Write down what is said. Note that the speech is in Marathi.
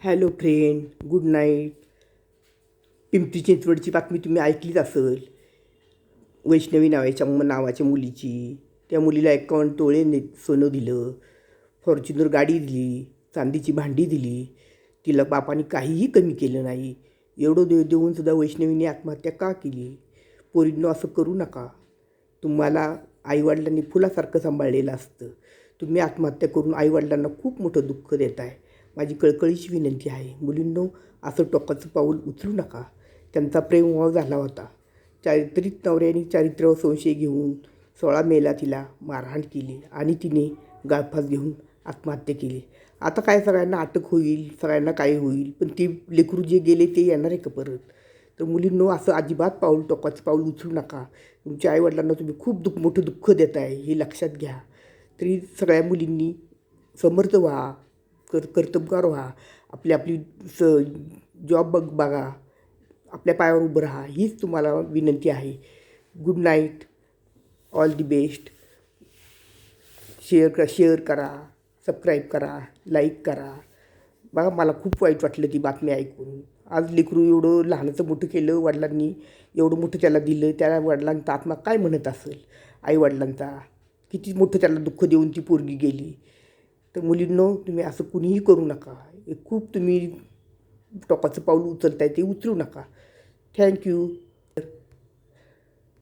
Hello friend, good night. Pimpri चिंचवडची बातमी तुम्ही ऐकलीच असेल. वैष्णवी नावाच्या मुलीची. त्या मुलीला 51 तोळे सोनं दिलं, फॉर्च्युनर गाडी दिली, चांदीची भांडी दिली. तिला बापाने काहीही कमी केलं नाही. एवढं देऊनसुद्धा वैष्णवीने आत्महत्या का केली? पोरींनो, असं करू नका. तुम्हाला आईवडिलांनी फुलासारखं सांभाळलेलं असतं. तुम्ही आत्महत्या करून आईवडिलांना खूप मोठं दुःख देत आहे. माझी कळकळीची विनंती आहे, मुलींनो, असं टोकाचं पाऊल उचलू नका. त्यांचा प्रेमविवाह झाला होता. चारित्रिक नवऱ्याने चारित्र्यावर संशय घेऊन 16 मेला तिला मारहाण केली आणि तिने गळफास घेऊन आत्महत्या केली. आता काय, सगळ्यांना अटक होईल, सगळ्यांना काय होईल, पण ती लेकरू जे गेले ते येणार आहे का परत? तर मुलींनो, असं अजिबात टोकाचं पाऊल उचलू नका. तुमच्या आईवडिलांना तुम्ही खूप मोठं दुःख देत आहे, हे लक्षात घ्या. तरी सगळ्या मुलींनी समर्थ व्हा, कर्तबगार व्हा. आपली स जॉब बघा, आपल्या पायावर उभं राहा, हीच तुम्हाला विनंती आहे. Good night. All the best. Share करा, सबस्क्राईब करा, लाईक करा. बघा, मला खूप वाईट वाटलं ती बातमी ऐकून. आज लेकरू एवढं लहानाचं मोठं केलं, वडिलांनी एवढं मोठं त्याला दिलं. त्या वडिलांचा आत्मा काय म्हणत असेल? आईवडिलांचा किती मोठं त्याला दुःख देऊन ती पोरगी गेली. तर मुलींनो, तुम्ही असं कुणीही करू नका. खूप तुम्ही टोकाचं पाऊल उचलताय, ते उचलू नका. थँक्यू.